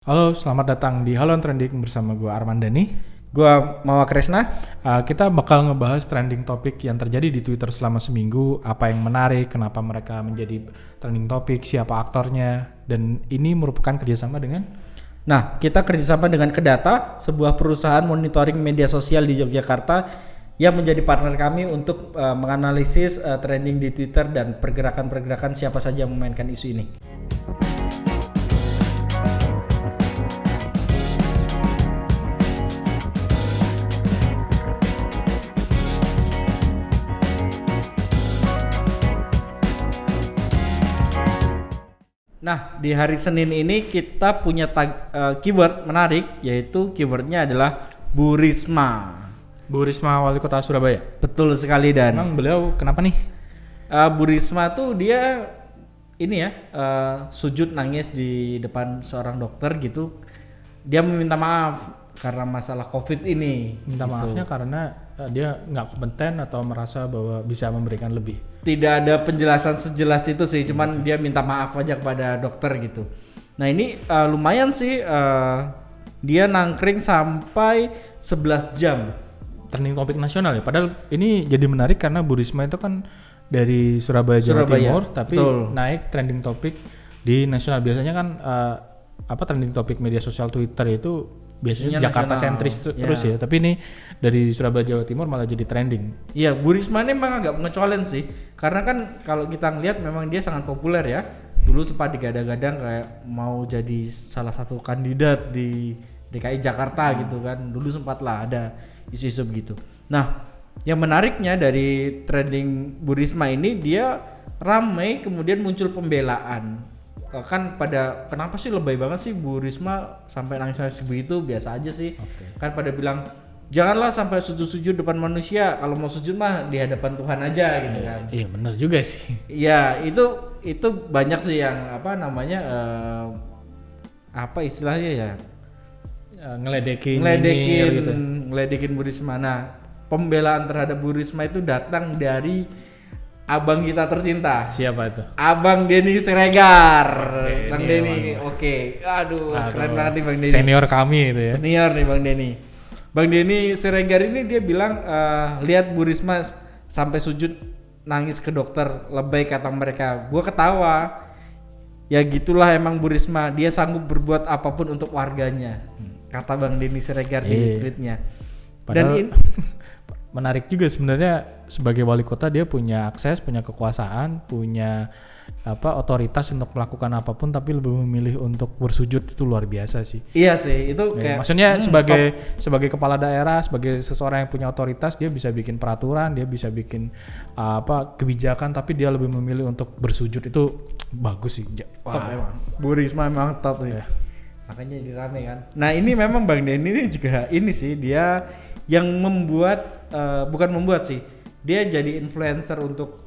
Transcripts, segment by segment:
Halo, selamat datang di Halo Trending bersama gue Armandani. Gua Mawar Kresna. Kita bakal ngebahas trending topik yang terjadi di Twitter selama seminggu, apa yang menarik, kenapa mereka menjadi trending topik, siapa aktornya, dan ini merupakan kerjasama dengan Nah, kita kerjasama dengan Kedata, sebuah perusahaan monitoring media sosial di Yogyakarta yang menjadi partner kami untuk menganalisis trending di Twitter dan pergerakan-pergerakan siapa saja yang memainkan isu ini. Nah, di hari Senin ini kita punya keyword menarik, yaitu keywordnya adalah Bu Risma. Bu Risma, Wali Kota Surabaya. Betul sekali, dan Emang beliau kenapa nih? Bu Risma tuh dia ini ya sujud nangis di depan seorang dokter gitu. Dia meminta maaf karena masalah COVID ini. Minta gitu. maafnya karena dia nggak kompeten atau merasa bahwa bisa memberikan lebih. Tidak ada penjelasan sejelas itu sih, cuman dia minta maaf aja kepada dokter gitu. Nah ini lumayan sih, dia nangkring sampai 11 jam. Trending topik nasional ya. Padahal ini jadi menarik karena Bu Risma itu kan dari Surabaya, Jawa Timur, tapi betul. naik trending topik di nasional. Biasanya kan trending topik media sosial Twitter itu biasanya Jakarta sentris terus ya. Tapi ini dari Surabaya, Jawa Timur malah jadi trending. Iya, Bu Risma ini memang agak mengecualikan sih, karena kan kalau kita ngelihat memang dia sangat populer ya. Dulu sempat digadang-gadang kayak mau jadi salah satu kandidat di DKI Jakarta gitu kan. Dulu sempat lah ada isu-isu begitu. Nah, yang menariknya dari trending Bu Risma ini, dia ramai kemudian muncul pembelaan. Kan pada kenapa sih lebay banget sih Bu Risma sampai nangis-nangis begitu, biasa aja sih. Kan pada bilang janganlah sampai sujud-sujud depan manusia, kalau mau sujud mah di hadapan Tuhan aja gitu kan. Iya benar juga sih. Iya, itu banyak sih yang apa namanya apa istilahnya ya, Ngeledekin gitu. ngeledekin Bu Risma. Nah, pembelaan terhadap Bu Risma itu datang dari abang kita tercinta. Siapa itu? Abang Denny Siregar. Bang ini Denny. Oke. Aduh, keren banget nih Bang Denny. Senior kami itu ya. Senior nih Bang Denny. Bang Denny Siregar ini dia bilang lihat Bu Risma sampai sujud nangis ke dokter, lebay kata mereka. Gua ketawa. Ya gitulah emang Bu Risma, dia sanggup berbuat apapun untuk warganya. Kata Bang Denny Siregar di tweetnya. Padahal menarik juga sebenarnya, sebagai wali kota dia punya akses, punya kekuasaan, punya otoritas untuk melakukan apapun, tapi lebih memilih untuk bersujud. Itu luar biasa sih. Iya sih, itu kayak maksudnya sebagai kepala daerah, sebagai seseorang yang punya otoritas, dia bisa bikin peraturan, dia bisa bikin kebijakan, tapi dia lebih memilih untuk bersujud. Itu bagus sih. Top emang. Bu Risma memang top sih. Makanya jadi rame kan. Nah, ini memang Bang Denny ini juga ini sih, dia yang membuat bukan membuat sih, dia jadi influencer untuk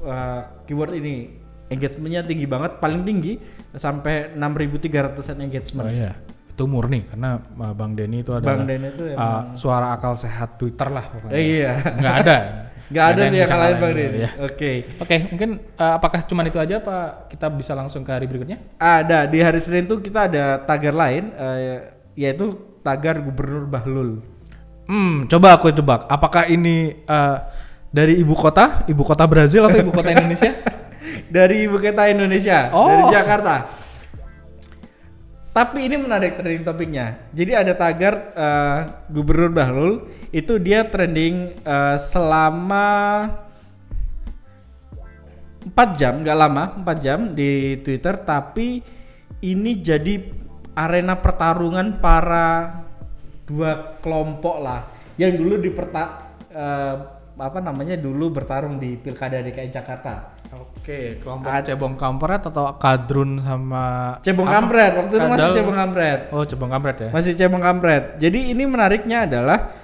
keyword ini. Engagementnya tinggi banget, paling tinggi sampai 6.300an engagement. Oh iya, itu murni karena Bang Denny itu adalah Bang Denny itu suara akal sehat Twitter lah pokoknya. Iya. Nggak ada sih yang lain Bang Denny. Ya. Oke, mungkin apakah cuman itu aja, Pak? Kita bisa langsung ke hari berikutnya? Ada, di hari Senin tuh kita ada tagar lain, yaitu tagar Gubernur Bahlul. Coba aku tebak. Apakah ini dari ibu kota Brazil atau ibu kota Indonesia? Dari ibu kota Indonesia, dari Jakarta. Tapi ini menarik trending topiknya. Jadi ada tagar Gubernur Bahlul, itu dia trending selama 4 jam, nggak lama, 4 jam di Twitter. Tapi ini jadi arena pertarungan para dua kelompok lah, yang dulu dulu bertarung di Pilkada DKI Jakarta. Oke, kelompok Cebong Kampret atau Kadrun sama Cebong Kampret, waktu itu masih Cebong Kampret. Oh, Cebong Kampret ya. Masih Cebong Kampret. Jadi ini menariknya adalah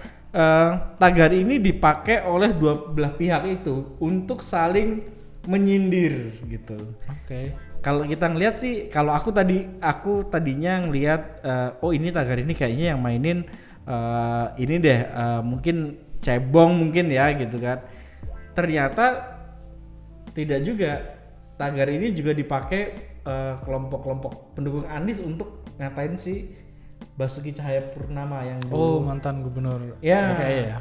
tagar ini dipakai oleh dua belah pihak itu untuk saling menyindir gitu. Oke. Kalau kita ngelihat sih, kalau aku tadinya ngelihat ini tagar ini kayaknya yang mainin ini deh, mungkin Cebong mungkin ya gitu kan. Ternyata tidak juga. Tagar ini juga dipakai kelompok-kelompok pendukung Anies untuk ngatain si Basuki Cahayapurnama yang Oh, dulu. mantan gubernur Ya. DKI ya.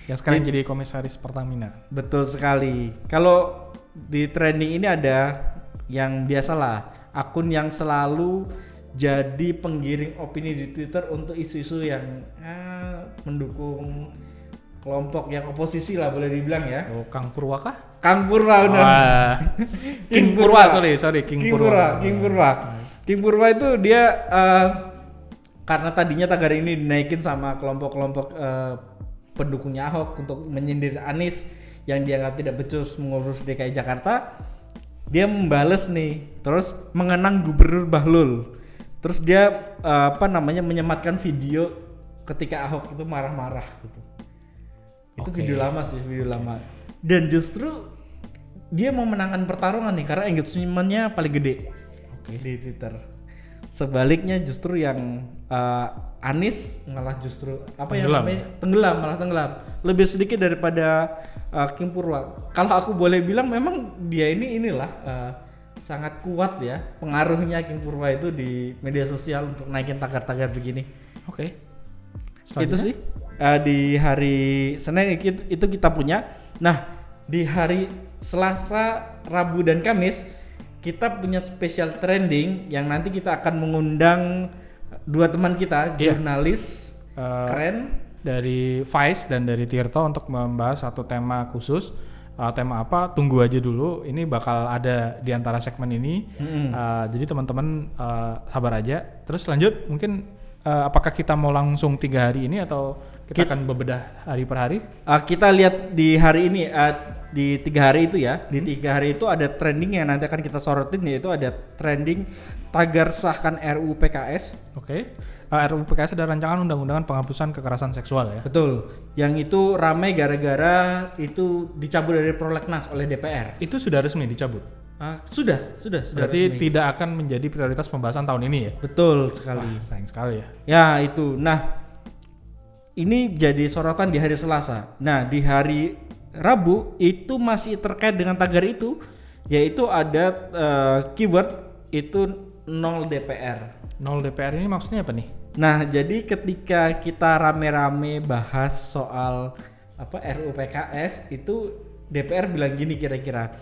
Yang sekarang jadi komisaris Pertamina. Betul sekali. Kalau di trending ini ada yang biasalah, akun yang selalu jadi penggiring opini di Twitter untuk isu-isu yang mendukung kelompok yang oposisi lah boleh dibilang ya. Oh, Kang Purwa kah? Kang Purwa udah. Wah. King Purwa, sorry King Purwa. King Purwa itu dia karena tadinya tagar ini dinaikin sama kelompok-kelompok pendukungnya Ahok untuk menyindir Anies yang dianggap tidak becus mengurus DKI Jakarta, dia membales nih, terus mengenang Gubernur Bahlul, terus dia menyematkan video ketika Ahok itu marah-marah gitu. Itu video lama sih, video lama. Dan justru dia mau menangkan pertarungan nih karena engagement-nya paling gede di Twitter. Sebaliknya justru yang Anies malah justru tenggelam. Lebih sedikit daripada King Purwa. Kalau aku boleh bilang memang dia inilah sangat kuat ya pengaruhnya King Purwa itu di media sosial untuk naikin tagar-tagar begini. Oke. Itu sih di hari Senin itu kita punya. Nah, di hari Selasa, Rabu dan Kamis kita punya special trending yang nanti kita akan mengundang dua teman kita, jurnalis keren dari Vice dan dari Tirto untuk membahas satu tema khusus. Tema apa? Tunggu aja dulu. Ini bakal ada di antara segmen ini. Jadi teman-teman sabar aja. Terus lanjut mungkin apakah kita mau langsung 3 hari ini atau kita akan bebedah hari per hari? Kita lihat di hari ini di 3 hari itu ya. Di 3 hari itu ada trending yang nanti akan kita sorotin, yaitu ada trending tagar sahkan RUU PKS. Oke. RUU PKS ada rancangan undang-undangan penghapusan kekerasan seksual ya. Betul. Yang itu ramai gara-gara itu dicabut dari prolegnas oleh DPR. Itu sudah resmi dicabut. Sudah Berarti resmi. tidak akan menjadi prioritas pembahasan tahun ini ya. Betul sekali. Wah, sayang sekali ya. Ya itu. Nah, ini jadi sorotan di hari Selasa. Nah, di hari Rabu itu masih terkait dengan tagar itu, yaitu ada keyword itu 0 DPR. 0 DPR ini maksudnya apa nih? Nah, jadi ketika kita rame-rame bahas soal RUU PKS itu DPR bilang gini kira-kira.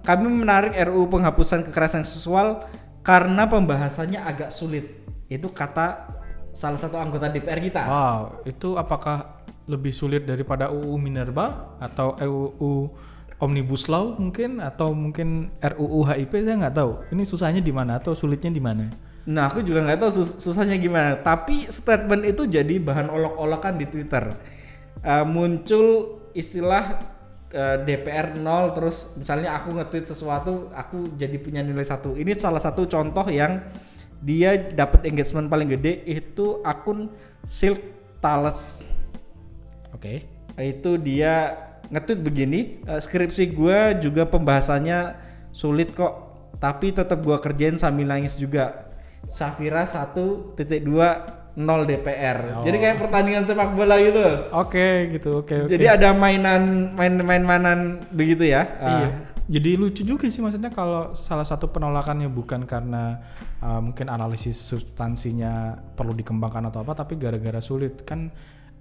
Kami menarik RUU penghapusan kekerasan seksual karena pembahasannya agak sulit. Itu kata salah satu anggota DPR kita. Wow, itu apakah lebih sulit daripada UU Minerba atau UU Omnibus Law mungkin, atau mungkin RUU HIP? Saya nggak tahu. Ini susahnya di mana atau sulitnya di mana? Nah, aku juga nggak tahu susahnya gimana. Tapi statement itu jadi bahan olok-olokan di Twitter. Muncul istilah DPR 0, terus misalnya aku nge-tweet sesuatu, aku jadi punya nilai 1. Ini salah satu contoh yang dia dapat engagement paling gede, itu akun Silk Tales. Oke. Itu dia nge-tweet begini, skripsi gue juga pembahasannya sulit kok, tapi tetap gue kerjain sambil nangis juga. Safira 1.2 0 DPR. Jadi kayak pertandingan sepak bola gitu. Oke, gitu. Oke. Jadi ada mainan begitu ya. Iya. Jadi lucu juga sih, maksudnya kalau salah satu penolakannya bukan karena mungkin analisis substansinya perlu dikembangkan atau apa, tapi gara-gara sulit. Kan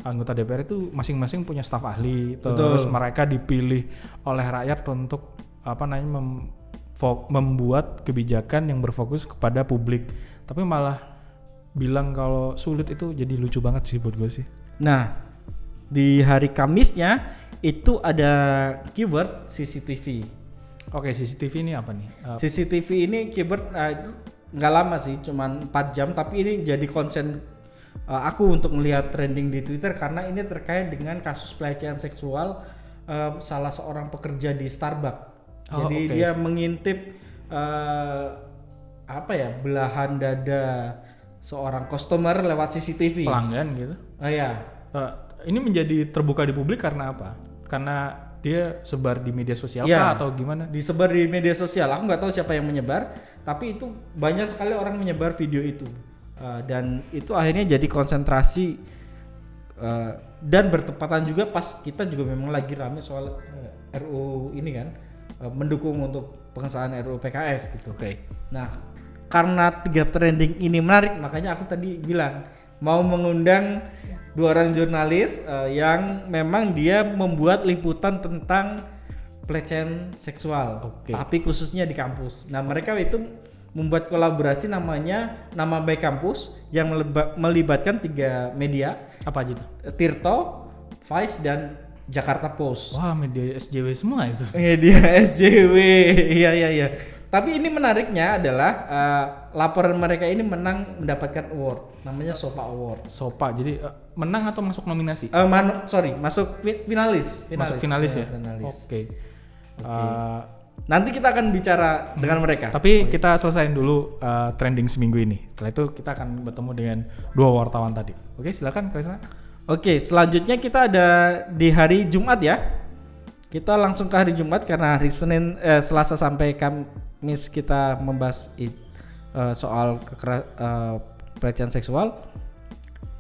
anggota DPR itu masing-masing punya staf ahli, terus mereka dipilih oleh rakyat untuk membuat kebijakan yang berfokus kepada publik. Tapi malah bilang kalau sulit, itu jadi lucu banget sih buat gue sih. Nah, di hari Kamisnya itu ada keyword CCTV. Oke, CCTV ini apa nih? CCTV ini keyword nggak lama sih, cuman 4 jam, tapi ini jadi concern aku untuk melihat trending di Twitter karena ini terkait dengan kasus pelecehan seksual salah seorang pekerja di Starbucks. Jadi dia mengintip belahan dada seorang customer lewat CCTV. Pelanggan gitu. Iya. Ini menjadi terbuka di publik karena apa? Karena dia sebar di media sosial kah atau gimana? Disebar di media sosial. Aku nggak tahu siapa yang menyebar, tapi itu banyak sekali orang menyebar video itu. Dan itu akhirnya jadi konsentrasi dan bertepatan juga pas kita juga memang lagi rame soal RUU ini kan, mendukung untuk pengesahan RUU PKS gitu. Oke. Nah, karena 3 trending ini menarik, makanya aku tadi bilang mau mengundang 2 orang jurnalis yang memang dia membuat liputan tentang pelecehan seksual, tapi khususnya di kampus. Nah, mereka itu membuat kolaborasi namanya Nama Baik Kampus yang melibatkan 3 media. Apa aja tuh? Tirto, Vice, dan Jakarta Post. Wah, media SJW semua itu. Media SJW, iya. Tapi ini menariknya adalah laporan mereka ini mendapatkan award, namanya SOPA Award. SOPA, jadi menang atau masuk nominasi? Masuk finalis. Masuk finalis ya? Finalis. Oke. Nanti kita akan bicara dengan mereka. Tapi kita selesaiin dulu trending seminggu ini. Setelah itu kita akan bertemu dengan 2 wartawan tadi. Oke, silakan Krisna. Oke, selanjutnya kita ada di hari Jumat ya. Kita langsung ke hari Jumat karena hari Senin, Selasa sampai Kamis kita membahas soal pelecehan seksual.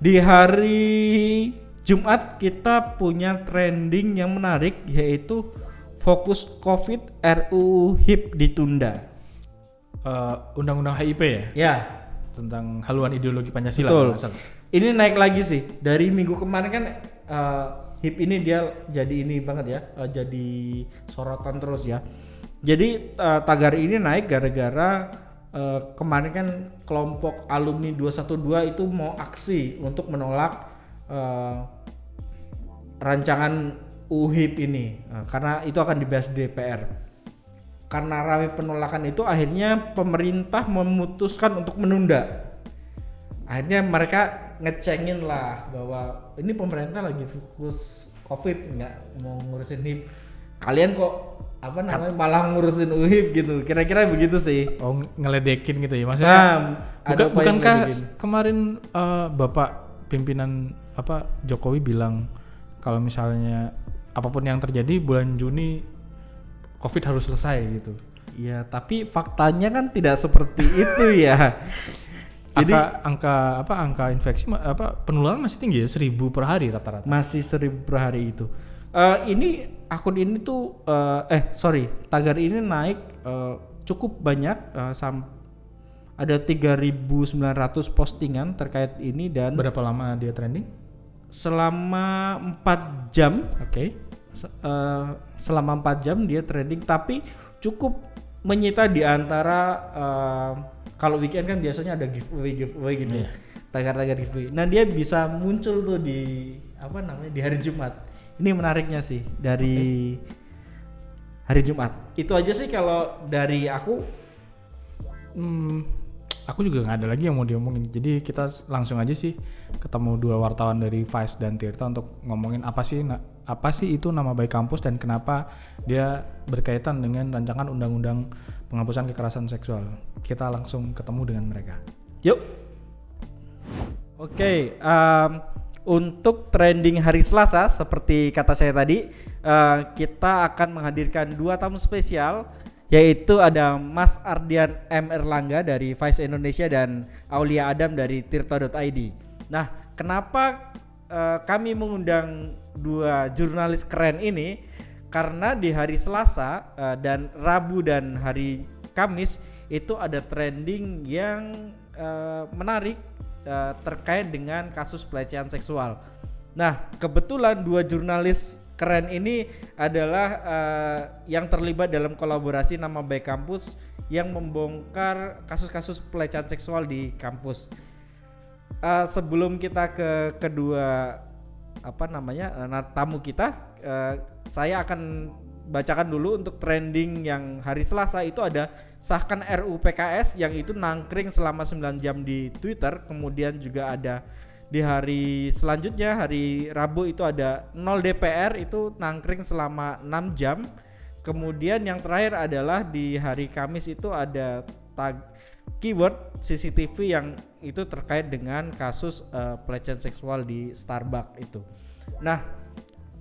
Di hari Jumat kita punya trending yang menarik, yaitu fokus COVID RUU HIP ditunda. Undang-undang HIP ya? Ya. Tentang haluan ideologi Pancasila. Betul. Ini naik lagi sih. Dari minggu kemarin kan HIP ini dia jadi ini banget ya, jadi sorotan terus ya. Jadi tagar ini naik gara-gara kemarin kan kelompok alumni 212 itu mau aksi untuk menolak rancangan UHIP ini, karena itu akan dibahas di DPR. Karena ramai penolakan itu, akhirnya pemerintah memutuskan untuk menunda. Akhirnya mereka ngecengin lah bahwa ini pemerintah lagi fokus COVID, nggak mau ngurusin HIP. Kalian kok malah ngurusin UHIP gitu. Kira-kira begitu sih. Oh, ngeledekin gitu ya maksudnya. Bukankah kemarin Bapak pimpinan Jokowi bilang kalau misalnya apapun yang terjadi bulan Juni COVID harus selesai gitu. Ya, tapi faktanya kan tidak seperti itu ya. Jadi angka infeksi penularan masih tinggi ya, 1.000 per hari rata-rata. Masih 1.000 per hari itu. Ini akun ini tuh tagar ini naik cukup banyak, ada 3.900 postingan terkait ini. Dan berapa lama dia trending? Selama 4 jam. Oke. Selama 4 jam dia trending, tapi cukup menyita di antara kalau weekend kan biasanya ada giveaway gitu. Yeah. Tagar-tagar giveaway. Nah, dia bisa muncul tuh di di hari Jumat. Ini menariknya sih dari hari Jumat. Itu aja sih kalau dari aku. Aku juga nggak ada lagi yang mau diomongin. Jadi kita langsung aja sih ketemu 2 wartawan dari Vice dan Tirta untuk ngomongin apa sih itu Nama Baik Kampus dan kenapa dia berkaitan dengan rancangan undang-undang penghapusan kekerasan seksual. Kita langsung ketemu dengan mereka. Yuk. Oke, untuk trending hari Selasa seperti kata saya tadi, kita akan menghadirkan 2 tamu spesial, yaitu ada Mas Ardian M. Erlangga dari Vice Indonesia dan Aulia Adam dari Tirta.id. Nah, kenapa kami mengundang 2 jurnalis keren ini? Karena di hari Selasa dan Rabu dan hari Kamis itu ada trending yang menarik terkait dengan kasus pelecehan seksual. Nah, kebetulan 2 jurnalis keren ini adalah yang terlibat dalam kolaborasi Nama Baik Kampus yang membongkar kasus-kasus pelecehan seksual di kampus. Sebelum kita ke kedua tamu kita, saya akan bacakan dulu untuk trending yang hari Selasa itu ada sahkan RUU PKS yang itu nangkring selama 9 jam di Twitter. Kemudian juga ada di hari selanjutnya, hari Rabu itu ada 0 DPR itu nangkring selama 6 jam. Kemudian yang terakhir adalah di hari Kamis itu ada tag keyword CCTV yang itu terkait dengan kasus pelecehan seksual di Starbucks itu. Nah,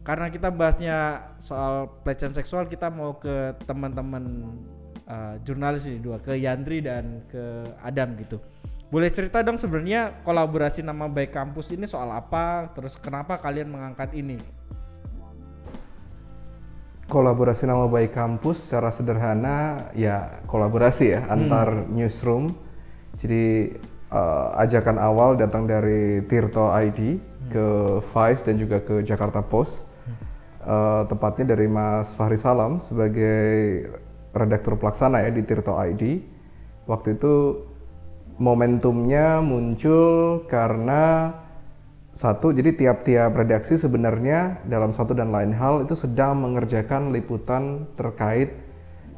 karena kita bahasnya soal pelecehan seksual, kita mau ke teman-teman jurnalis ini 2, ke Yandri dan ke Adam gitu. Boleh cerita dong sebenarnya kolaborasi Nama Baik Kampus ini soal apa? Terus kenapa kalian mengangkat ini? Kolaborasi Nama Baik Kampus secara sederhana ya kolaborasi ya antar newsroom Jadi ajakan awal datang dari Tirto ID ke Vice dan juga ke Jakarta Post. Tepatnya dari Mas Fahri Salam sebagai redaktur pelaksana ya di Tirto ID. Waktu itu momentumnya muncul karena satu, jadi tiap-tiap redaksi sebenarnya dalam satu dan lain hal itu sedang mengerjakan liputan terkait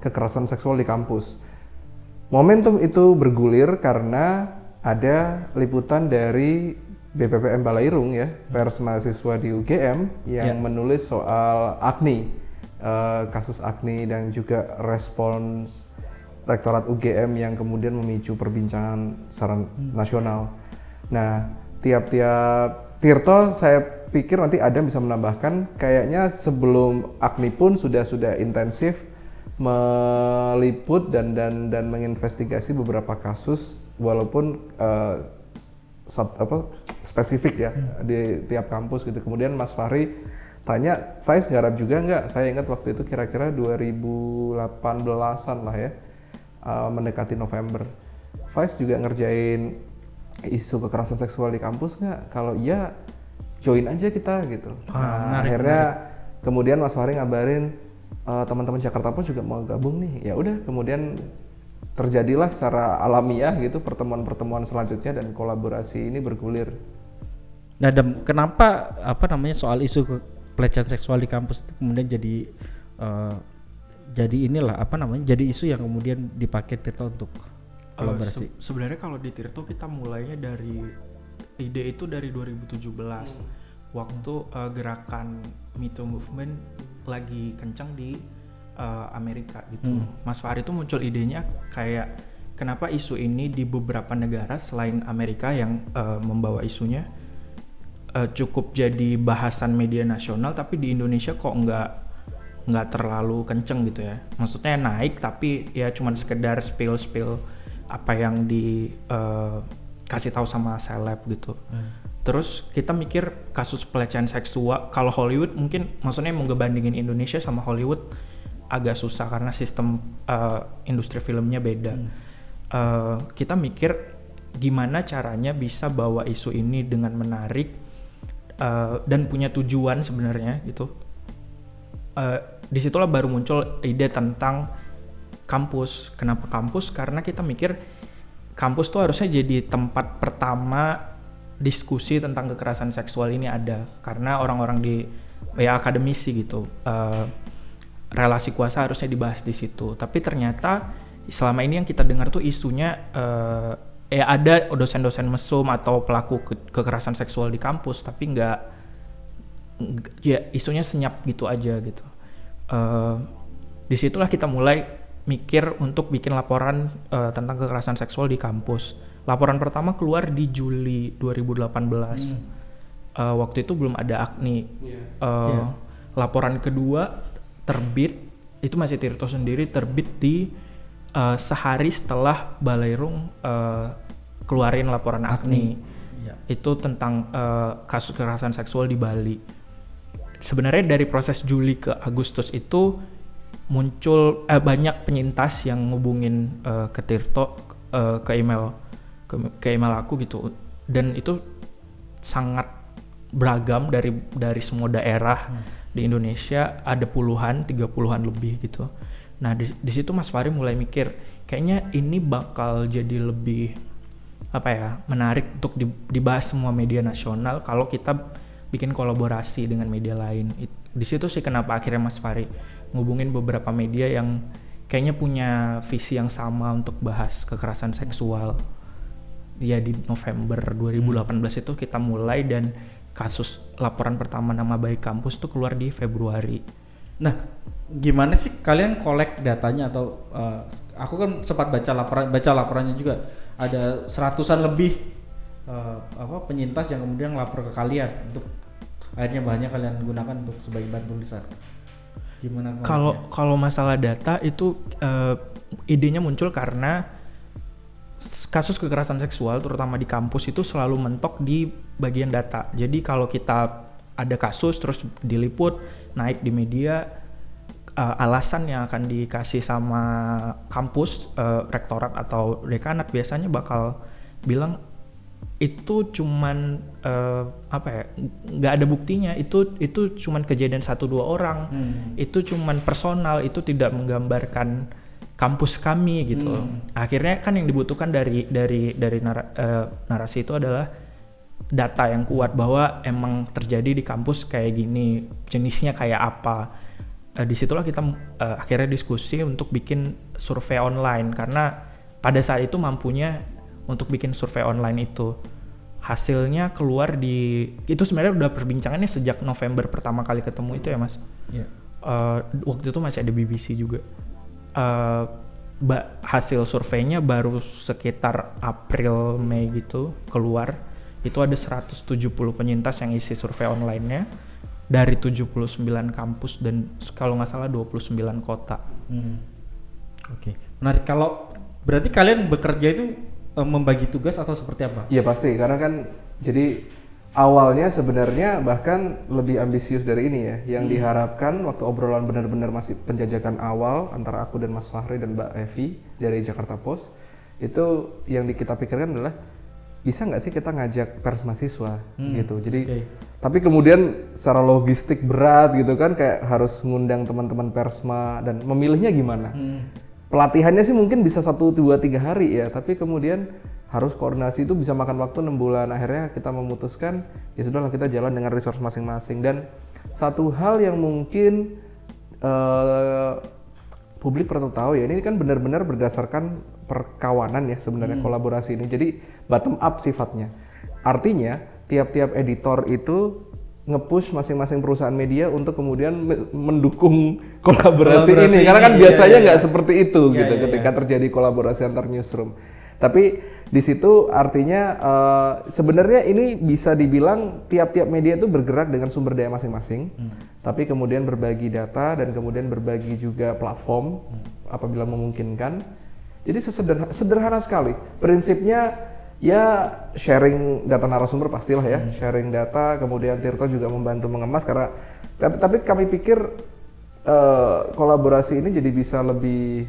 kekerasan seksual di kampus. Momentum itu bergulir karena ada liputan dari BPPM Balairung ya, pers mahasiswa di UGM yang menulis soal Agni, kasus Agni dan juga respons Rektorat UGM yang kemudian memicu perbincangan secara nasional. Nah, tiap-tiap Tirto saya pikir nanti Adam bisa menambahkan, kayaknya sebelum Agni pun sudah intensif meliput dan menginvestigasi beberapa kasus walaupun spesifik ya di tiap kampus gitu. Kemudian Mas Fahri tanya, Vice garap juga nggak? Saya ingat waktu itu kira-kira 2018-an lah ya, mendekati November. Vice juga ngerjain isu kekerasan seksual di kampus nggak? Kalau iya, join aja kita gitu. Akhirnya kemudian Mas Fahri ngabarin teman-teman Jakarta Post juga mau gabung nih. Ya udah, kemudian terjadilah secara alamiah gitu pertemuan-pertemuan selanjutnya dan kolaborasi ini bergulir. Nah, kenapa soal isu pelecehan seksual di kampus itu kemudian jadi jadi isu yang kemudian dipakai Tirto untuk kolaborasi? Sebenarnya kalau di Tirto kita mulainya dari ide itu dari 2017 waktu gerakan Me Too Movement lagi kencang di Amerika gitu. Mas Fahri itu muncul idenya kayak kenapa isu ini di beberapa negara selain Amerika yang membawa isunya cukup jadi bahasan media nasional, tapi di Indonesia kok nggak terlalu kenceng gitu ya. Maksudnya naik tapi ya cuman sekedar spill apa yang dikasih tahu sama seleb gitu. Terus kita mikir kasus pelecehan seksual kalau Hollywood mungkin maksudnya mau ngebandingin Indonesia sama Hollywood agak susah karena sistem industri filmnya beda. Kita mikir gimana caranya bisa bawa isu ini dengan menarik dan punya tujuan sebenarnya gitu. Disitulah baru muncul ide tentang kampus. Kenapa kampus? Karena kita mikir kampus tuh harusnya jadi tempat pertama diskusi tentang kekerasan seksual ini ada, karena orang-orang di akademisi gitu, relasi kuasa harusnya dibahas di situ. Tapi ternyata selama ini yang kita dengar tuh isunya ada dosen-dosen mesum atau pelaku kekerasan seksual di kampus, tapi isunya senyap gitu aja gitu. Disitulah kita mulai mikir untuk bikin laporan tentang kekerasan seksual di kampus. Laporan pertama keluar di Juli 2018. Waktu itu belum ada Agni. Laporan kedua terbit, itu masih Tirto sendiri, terbit di sehari setelah Balairung keluarin laporan Agni. Itu tentang kasus kekerasan seksual di Bali. Sebenarnya dari proses Juli ke Agustus itu muncul banyak penyintas yang ngubungin ke Tirto, ke email aku gitu, dan itu sangat beragam dari semua daerah di Indonesia, ada 30-an lebih gitu. Nah di situ Mas Fahri mulai mikir kayaknya ini bakal jadi lebih menarik untuk dibahas semua media nasional kalau kita bikin kolaborasi dengan media lain. Di situ sih kenapa akhirnya Mas Fahri ngubungin beberapa media yang kayaknya punya visi yang sama untuk bahas kekerasan seksual. Ya di November 2018 itu kita mulai, dan kasus laporan pertama nama baik kampus tuh keluar di Februari. Nah, gimana sih kalian collect datanya atau aku kan sempat baca laporannya juga, ada 100-an lebih penyintas yang kemudian lapor ke kalian untuk akhirnya bahannya kalian gunakan untuk sebagai bahan tulisan. Gimana? Kalau masalah data itu idenya muncul karena kasus kekerasan seksual terutama di kampus itu selalu mentok di bagian data. Jadi kalau kita ada kasus terus diliput, naik di media, alasan yang akan dikasih sama kampus, rektorat atau dekanat biasanya bakal bilang itu cuman nggak ada buktinya, itu cuman kejadian 1-2 orang, itu cuman personal, itu tidak menggambarkan kampus kami gitu. Akhirnya kan yang dibutuhkan dari narasi itu adalah data yang kuat bahwa emang terjadi di kampus kayak gini, jenisnya kayak apa. Disitulah kita akhirnya diskusi untuk bikin survei online, karena pada saat itu mampunya untuk bikin survei online itu. Hasilnya keluar itu sebenarnya udah perbincangannya sejak November pertama kali ketemu itu ya Mas. Yeah. Waktu itu masih ada BBC juga. Hasil surveinya baru sekitar April Mei gitu keluar. Itu ada 170 penyintas yang isi survei online-nya dari 79 kampus dan kalau nggak salah 29 kota. Oke. Menarik. Kalau berarti kalian bekerja itu membagi tugas atau seperti apa? Iya pasti, karena kan jadi awalnya sebenarnya bahkan lebih ambisius dari ini ya. Yang diharapkan waktu obrolan benar-benar masih penjajakan awal antara aku dan Mas Fahri dan Mbak Evi dari Jakarta Post, itu yang kita pikirkan adalah bisa nggak sih kita ngajak pers mahasiswa gitu. Jadi tapi kemudian secara logistik berat gitu kan, kayak harus ngundang teman-teman persma dan memilihnya gimana. Pelatihannya sih mungkin bisa 1, 2, 3 hari ya, tapi kemudian harus koordinasi, itu bisa makan waktu 6 bulan. Akhirnya kita memutuskan ya sudahlah, kita jalan dengan resource masing-masing. Dan satu hal yang mungkin publik perlu tahu ya, ini kan benar-benar berdasarkan perkawanan ya sebenarnya kolaborasi ini. Jadi bottom up sifatnya. Artinya tiap-tiap editor itu nge-push masing-masing perusahaan media untuk kemudian mendukung kolaborasi ini. Karena kan biasanya nggak seperti itu gitu ketika terjadi kolaborasi antar newsroom. Tapi di situ artinya sebenarnya ini bisa dibilang tiap-tiap media itu bergerak dengan sumber daya masing-masing. Tapi kemudian berbagi data dan kemudian berbagi juga platform apabila memungkinkan. Jadi sederhana sekali. Prinsipnya ya sharing data narasumber pastilah ya, sharing data, kemudian Tirto juga membantu mengemas karena tapi kami pikir kolaborasi ini jadi bisa lebih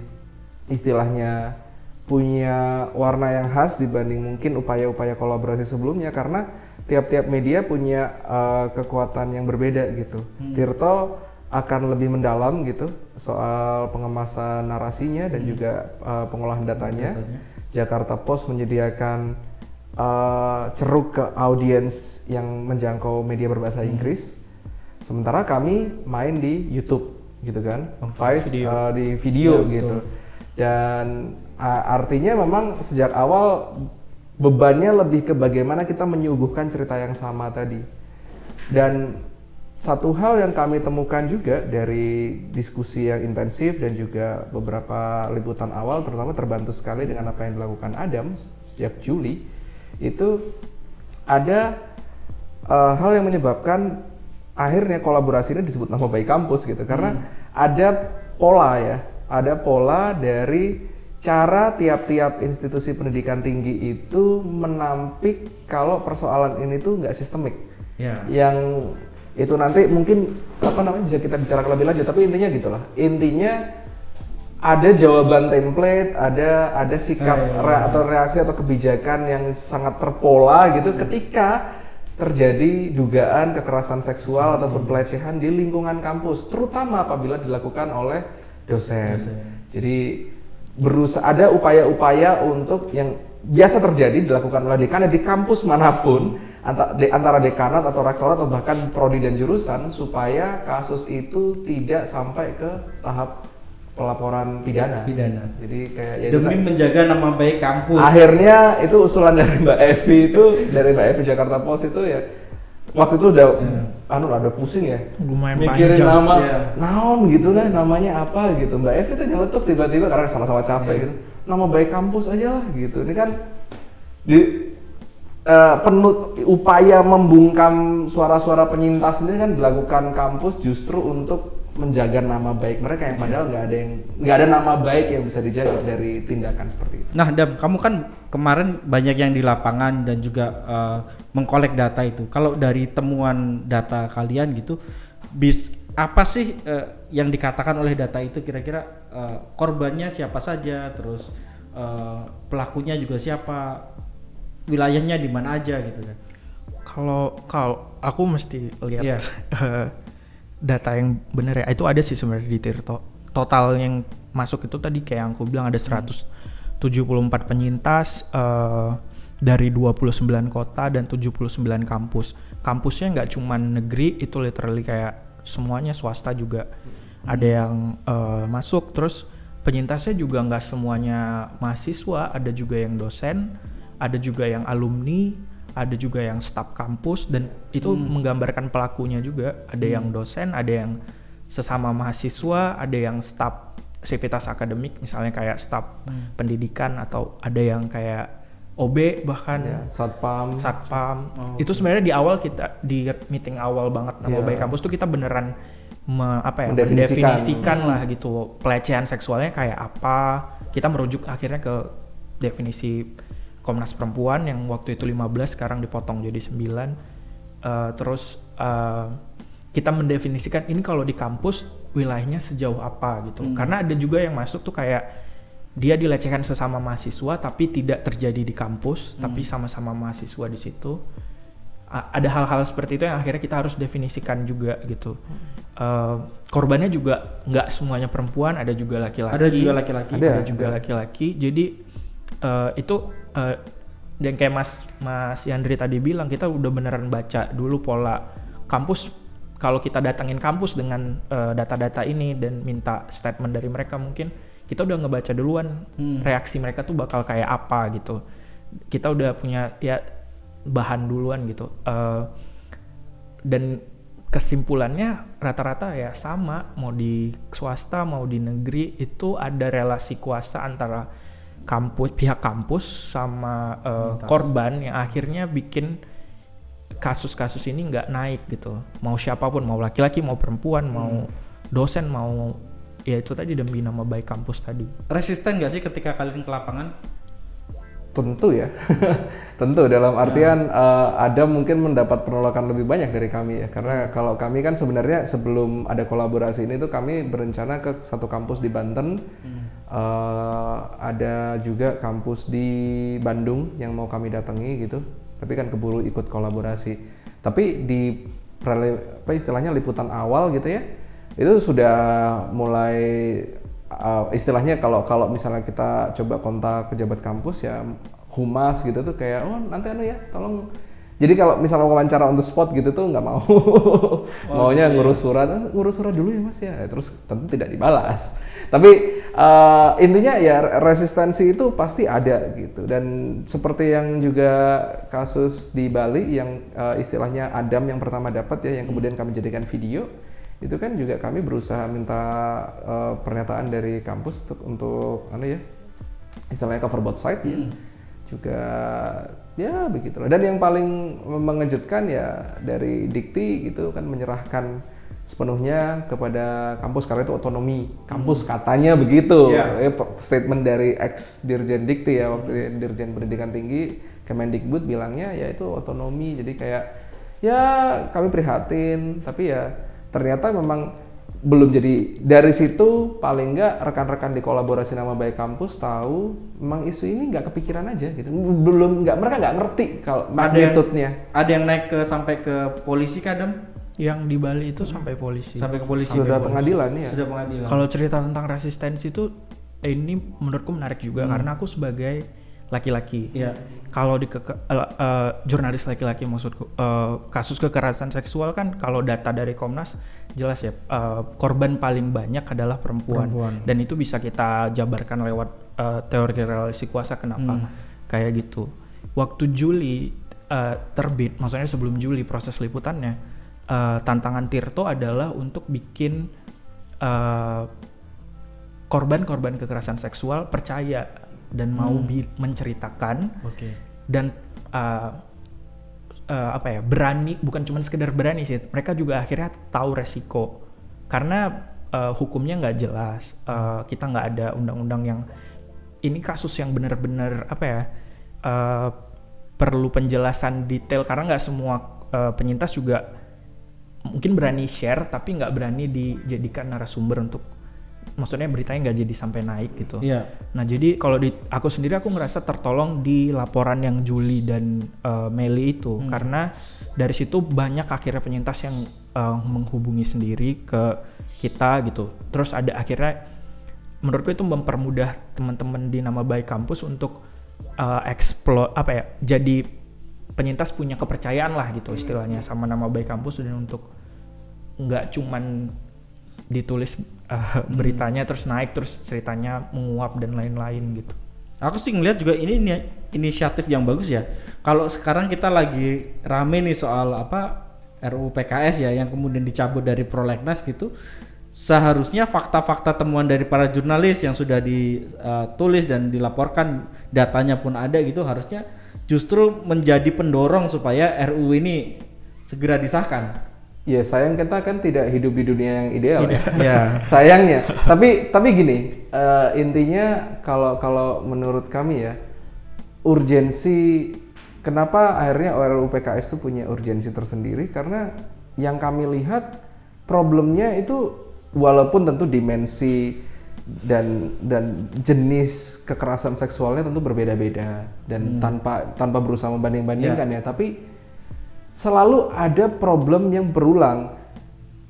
istilahnya punya warna yang khas dibanding mungkin upaya-upaya kolaborasi sebelumnya, karena tiap-tiap media punya kekuatan yang berbeda gitu. Tirto akan lebih mendalam gitu soal pengemasan narasinya dan juga pengolahan datanya. Jakarta Post menyediakan ceruk ke audiens yang menjangkau media berbahasa Inggris, sementara kami main di YouTube gitu kan, Vice di video ya, gitu. Dan artinya memang sejak awal bebannya lebih ke bagaimana kita menyuguhkan cerita yang sama tadi. Dan satu hal yang kami temukan juga dari diskusi yang intensif dan juga beberapa liputan awal, terutama terbantu sekali dengan apa yang dilakukan Adam sejak Juli, itu ada hal yang menyebabkan akhirnya kolaborasi ini disebut nama baik kampus gitu, karena ada pola dari cara tiap-tiap institusi pendidikan tinggi itu menampik kalau persoalan ini tuh nggak sistemik, yang itu nanti mungkin bisa kita bicarakan lebih lanjut, tapi intinya gitulah. Intinya ada jawaban template, ada sikap atau reaksi atau kebijakan yang sangat terpola gitu ketika terjadi dugaan kekerasan seksual ataupun pelecehan di lingkungan kampus, terutama apabila dilakukan oleh dosen. Jadi ada upaya-upaya untuk yang biasa terjadi dilakukan oleh dekan di kampus manapun, antara dekanat atau rektorat atau bahkan prodi dan jurusan, supaya kasus itu tidak sampai ke tahap pelaporan pidana. Jadi kayak demi menjaga nama baik kampus. Akhirnya itu usulan dari Mbak Evi dari Mbak Evi Jakarta Post itu ya. Waktu itu udah ada pusing ya. Lumayan mikirin panjang, nama naon gitu lah, namanya apa gitu. Mbak Evi tuh nyeletuk tiba-tiba karena sama-sama capek gitu. Nama baik kampus aja lah gitu. Ini kan upaya membungkam suara-suara penyintas ini kan dilakukan kampus justru untuk menjaga nama baik mereka yang padahal nggak ada nama baik yang bisa dijaga dari tindakan seperti itu. Nah, Dam, kamu kan kemarin banyak yang di lapangan dan juga mengkolek data itu. Kalau dari temuan data kalian gitu, apa sih yang dikatakan oleh data itu, kira-kira korbannya siapa saja, terus pelakunya juga siapa, wilayahnya di mana aja gitu kan. Kalau aku mesti lihat Iya. data yang benar ya. Itu ada sih sebenarnya di Tirto. Total yang masuk itu tadi kayak yang aku bilang ada 174 penyintas dari 29 kota dan 79 kampus. Kampusnya nggak cuma negeri, itu literally kayak semuanya swasta juga. Ada yang masuk, terus penyintasnya juga nggak semuanya mahasiswa, ada juga yang dosen, ada juga yang alumni, ada juga yang staf kampus, dan itu menggambarkan pelakunya juga. Ada yang dosen, ada yang sesama mahasiswa, ada yang staf sivitas akademik, misalnya kayak staf pendidikan, atau ada yang kayak OB bahkan Ya, satpam. Itu sebenarnya di awal kita di meeting awal banget nama baik kampus tuh kita beneran mendefinisikan lah gitu pelecehan seksualnya kayak apa. Kita merujuk akhirnya ke definisi Komnas Perempuan yang waktu itu 15, sekarang dipotong jadi 9. Terus kita mendefinisikan ini kalau di kampus wilayahnya sejauh apa gitu. Karena ada juga yang masuk tuh kayak dia dilecehkan sesama mahasiswa tapi tidak terjadi di kampus, tapi sama-sama mahasiswa di situ. Ada hal-hal seperti itu yang akhirnya kita harus definisikan juga gitu. Korbannya juga nggak semuanya perempuan, ada juga laki-laki. Ada juga laki-laki. Jadi itu dan kayak Mas Yandri tadi bilang, kita udah beneran baca dulu pola kampus. Kalau kita datangin kampus dengan data-data ini dan minta statement dari mereka, mungkin kita udah ngebaca duluan reaksi mereka tuh bakal kayak apa gitu. Kita udah punya ya bahan duluan gitu. Dan kesimpulannya rata-rata ya sama, mau di swasta mau di negeri itu ada relasi kuasa antara pihak kampus sama korban yang akhirnya bikin kasus-kasus ini nggak naik gitu. Mau siapapun, mau laki-laki, mau perempuan, mau dosen, mau ya itu tadi demi nama baik kampus tadi. Resisten nggak sih ketika kalian ke lapangan? Tentu ya, tentu dalam artian ada mungkin mendapat penolakan lebih banyak dari kami ya, karena kalau kami kan sebenarnya sebelum ada kolaborasi ini tuh kami berencana ke satu kampus di Banten, ada juga kampus di Bandung yang mau kami datangi gitu, tapi kan keburu ikut kolaborasi. Tapi di istilahnya liputan awal gitu ya, itu sudah mulai istilahnya kalau misalnya kita coba kontak pejabat kampus ya, humas gitu tuh kayak nanti ya tolong. Jadi kalau misalnya wawancara on the spot gitu tuh nggak mau. Maunya ngurus surat dulu ya Mas ya, terus tentu tidak dibalas. Tapi intinya ya resistensi itu pasti ada gitu. Dan seperti yang juga kasus di Bali yang istilahnya Adam yang pertama dapat ya, yang kemudian kami jadikan video. Itu kan juga kami berusaha minta pernyataan dari kampus untuk istilahnya cover both side ya. Juga ya begitulah. Dan yang paling mengejutkan ya dari Dikti gitu kan menyerahkan sepenuhnya kepada kampus karena itu otonomi kampus katanya begitu. Statement dari ex Dirjen Dikti ya, waktu Dirjen Pendidikan Tinggi Kemendikbud bilangnya ya itu otonomi. Jadi kayak ya kami prihatin, tapi ya ternyata memang belum jadi. Dari situ paling nggak rekan-rekan di kolaborasi nama baik kampus tahu memang isu ini nggak kepikiran aja gitu, mereka nggak ngerti kalau magnitude-nya. Ada yang naik sampai ke polisi kadang? Yang di Bali itu sampai polisi. Sampai ke polisi. Sudah pengadilan ya. Sudah pengadilan. Kalau cerita tentang resistensi itu ini menurutku menarik juga karena aku sebagai laki-laki. Kalau di jurnalis laki-laki maksudku, kasus kekerasan seksual kan kalau data dari Komnas jelas ya, korban paling banyak adalah perempuan. Dan itu bisa kita jabarkan lewat teori relasi kuasa kenapa kayak gitu. Waktu Juli terbit, maksudnya sebelum Juli proses liputannya, tantangan Tirto adalah untuk bikin korban-korban kekerasan seksual percaya dan mau menceritakan dan berani, bukan cuma sekedar berani sih, mereka juga akhirnya tahu resiko karena hukumnya nggak jelas, kita nggak ada undang-undang yang ini kasus yang benar-benar perlu penjelasan detail karena nggak semua penyintas juga mungkin berani share tapi nggak berani dijadikan narasumber untuk, maksudnya beritanya nggak jadi sampai naik gitu. Iya. Nah jadi kalau di aku sendiri aku ngerasa tertolong di laporan yang Juli dan Meli itu, karena dari situ banyak akhirnya penyintas yang menghubungi sendiri ke kita gitu. Terus ada akhirnya menurutku itu mempermudah teman-teman di Nama Baik Kampus untuk explore jadi penyintas punya kepercayaan lah gitu istilahnya sama Nama Baik Kampus, dan untuk nggak cuman ditulis beritanya terus naik terus ceritanya menguap dan lain-lain gitu. Aku sih ngeliat juga ini inisiatif yang bagus ya. Kalau sekarang kita lagi rame nih soal RUU PKS ya, yang kemudian dicabut dari prolegnas gitu. Seharusnya fakta-fakta temuan dari para jurnalis yang sudah ditulis dan dilaporkan, datanya pun ada gitu, harusnya justru menjadi pendorong supaya RUU ini segera disahkan. Ya sayang kita kan tidak hidup di dunia yang ideal ya. Ya. Sayangnya. Tapi gini, intinya kalau menurut kami ya, urgensi, kenapa akhirnya RUU PKS itu punya urgensi tersendiri, karena yang kami lihat problemnya itu walaupun tentu dimensi dan jenis kekerasan seksualnya tentu berbeda-beda dan tanpa berusaha membanding-bandingkan ya, tapi selalu ada problem yang berulang.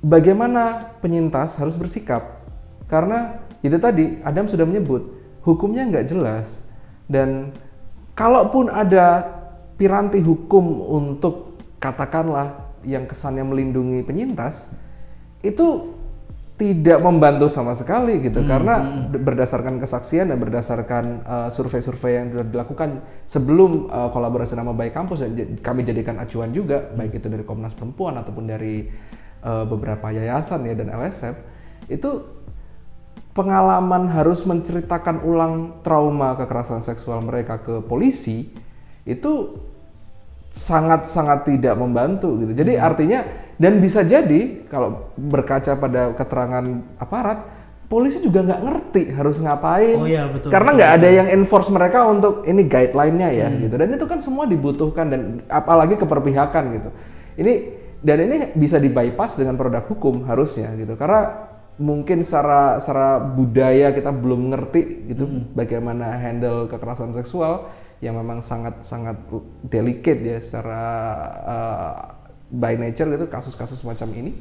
Bagaimana penyintas harus bersikap? Karena itu tadi Adam sudah menyebut hukumnya nggak jelas, dan kalaupun ada piranti hukum untuk katakanlah yang kesannya melindungi penyintas, itu tidak membantu sama sekali gitu, karena berdasarkan kesaksian dan berdasarkan survei-survei yang sudah dilakukan sebelum kolaborasi Nama Baik Kampus, dan kami jadikan acuan juga baik itu dari Komnas Perempuan ataupun dari beberapa yayasan ya dan LSF, itu pengalaman harus menceritakan ulang trauma kekerasan seksual mereka ke polisi itu sangat-sangat tidak membantu gitu. Jadi artinya, dan bisa jadi kalau berkaca pada keterangan aparat, polisi juga nggak ngerti harus ngapain. Oh iya, betul. Karena nggak ada yang enforce mereka untuk ini guideline-nya ya gitu. Dan itu kan semua dibutuhkan, dan apalagi keperpihakan gitu. Ini bisa di-bypass dengan produk hukum harusnya gitu. Karena mungkin secara budaya kita belum ngerti gitu bagaimana handle kekerasan seksual yang memang sangat delicate ya secara by nature gitu, kasus-kasus semacam ini.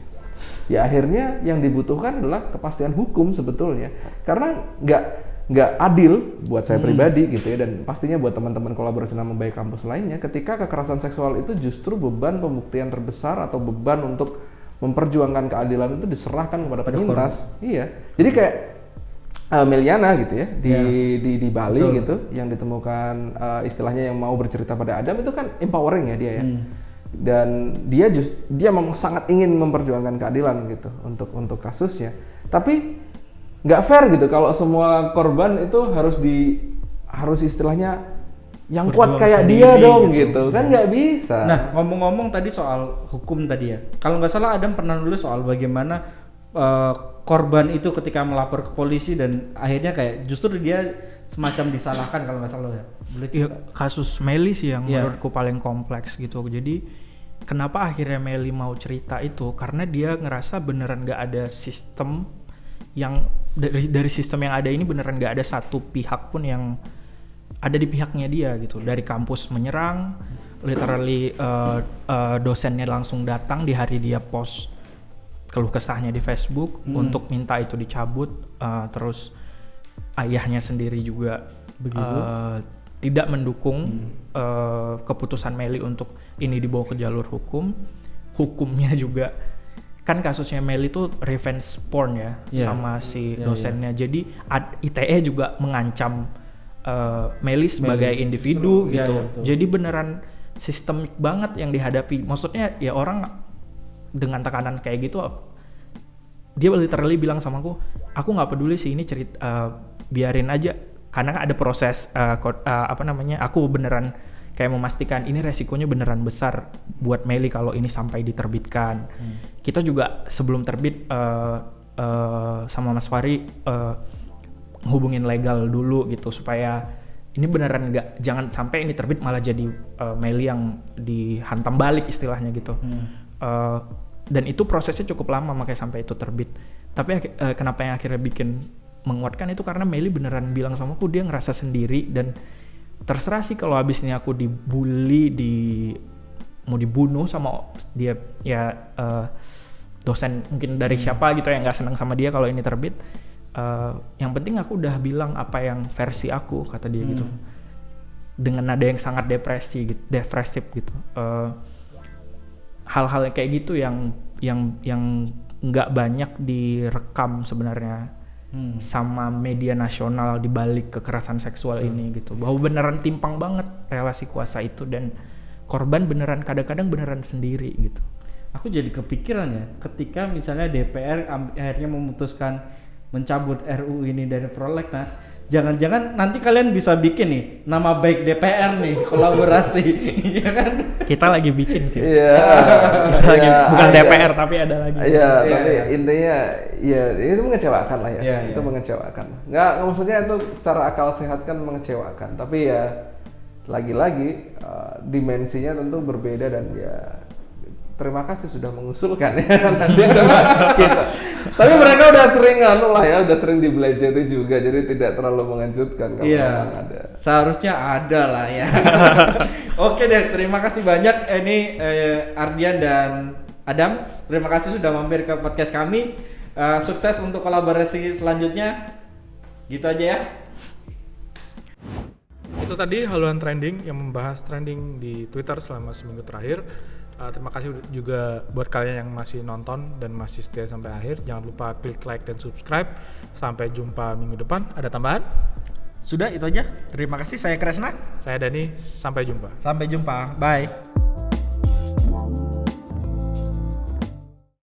Ya akhirnya yang dibutuhkan adalah kepastian hukum sebetulnya, karena nggak adil buat saya pribadi gitu ya, dan pastinya buat teman-teman kolaborasi Nama Baik Kampus lainnya, ketika kekerasan seksual itu justru beban pembuktian terbesar atau beban untuk memperjuangkan keadilan itu diserahkan kepada penyintas. Iya, jadi kayak Meliana gitu ya di Bali gitu, yang ditemukan istilahnya yang mau bercerita pada Adam, itu kan empowering ya dia ya. Dan dia memang sangat ingin memperjuangkan keadilan gitu untuk kasusnya. Tapi nggak fair gitu kalau semua korban itu harus istilahnya yang kuat kayak dia dong gitu. Kan nggak bisa. Nah, ngomong-ngomong tadi soal hukum tadi ya. Kalau nggak salah Adam pernah nulis soal bagaimana korban itu ketika melapor ke polisi dan akhirnya kayak justru dia semacam disalahkan kalau nggak salah ya. Ya, kasus Meli sih yang menurutku paling kompleks gitu. Jadi kenapa akhirnya Meli mau cerita itu, karena dia ngerasa beneran nggak ada sistem yang dari sistem yang ada ini, beneran nggak ada satu pihak pun yang ada di pihaknya dia gitu. Dari kampus menyerang, literally dosennya langsung datang di hari dia post keluh kesahnya di Facebook untuk minta itu dicabut, terus ayahnya sendiri juga tidak mendukung keputusan Meli untuk ini dibawa ke jalur hukum. Hukumnya juga kan kasusnya Meli itu revenge porn ya sama si dosennya. Jadi ITE juga mengancam Meli sebagai individu gitu. Jadi beneran sistemik banget yang dihadapi. Maksudnya ya orang dengan tekanan kayak gitu, dia literally bilang sama aku nggak peduli sih ini cerita, biarin aja, karena ada proses aku beneran kayak memastikan ini resikonya beneran besar buat Meli kalau ini sampai diterbitkan. Kita juga sebelum terbit sama Mas Fahri hubungin legal dulu gitu supaya ini beneran jangan sampai ini terbit malah jadi Meli yang dihantam balik istilahnya gitu. dan itu prosesnya cukup lama makanya sampai itu terbit. Tapi kenapa yang akhirnya bikin menguatkan itu karena Meli beneran bilang sama aku dia ngerasa sendiri, dan terserah sih kalau abisnya aku dibully, mau dibunuh sama dia ya, dosen mungkin dari siapa gitu yang nggak senang sama dia kalau ini terbit. Yang penting aku udah bilang apa yang versi aku, kata dia gitu, dengan nada yang sangat depresif gitu. Hal-hal kayak gitu yang nggak banyak direkam sebenarnya sama media nasional dibalik kekerasan seksual ini gitu, bahwa beneran timpang banget relasi kuasa itu, dan korban beneran kadang-kadang beneran sendiri gitu. Aku jadi kepikiran ya, ketika misalnya DPR akhirnya memutuskan mencabut RUU ini dari prolegnas, jangan-jangan nanti kalian bisa bikin nih nama baik DPR nih, kolaborasi, ya kan? Kita lagi bikin sih. Iya. Bukan DPR tapi ada lagi. Iya, tapi intinya ya itu mengecewakan lah ya. Itu mengecewakan. Nggak maksudnya itu secara akal sehat kan mengecewakan, tapi ya lagi-lagi dimensinya tentu berbeda, dan ya terima kasih sudah mengusulkan ya. Nanti coba kita. Tapi mereka udah sering udah sering dibelajeti juga, jadi tidak terlalu mengejutkan kalau memang ada. Seharusnya ada lah ya. Oke deh, terima kasih banyak ini Ardian dan Adam. Terima kasih sudah mampir ke podcast kami. Sukses untuk kolaborasi selanjutnya. Gitu aja ya. Itu tadi haluan trending yang membahas trending di Twitter selama seminggu terakhir. Terima kasih juga buat kalian yang masih nonton dan masih setia sampai akhir. Jangan lupa klik like dan subscribe. Sampai jumpa minggu depan. Ada tambahan? Sudah, itu aja. Terima kasih. Saya Kresna. Saya Dani. Sampai jumpa. Sampai jumpa. Bye.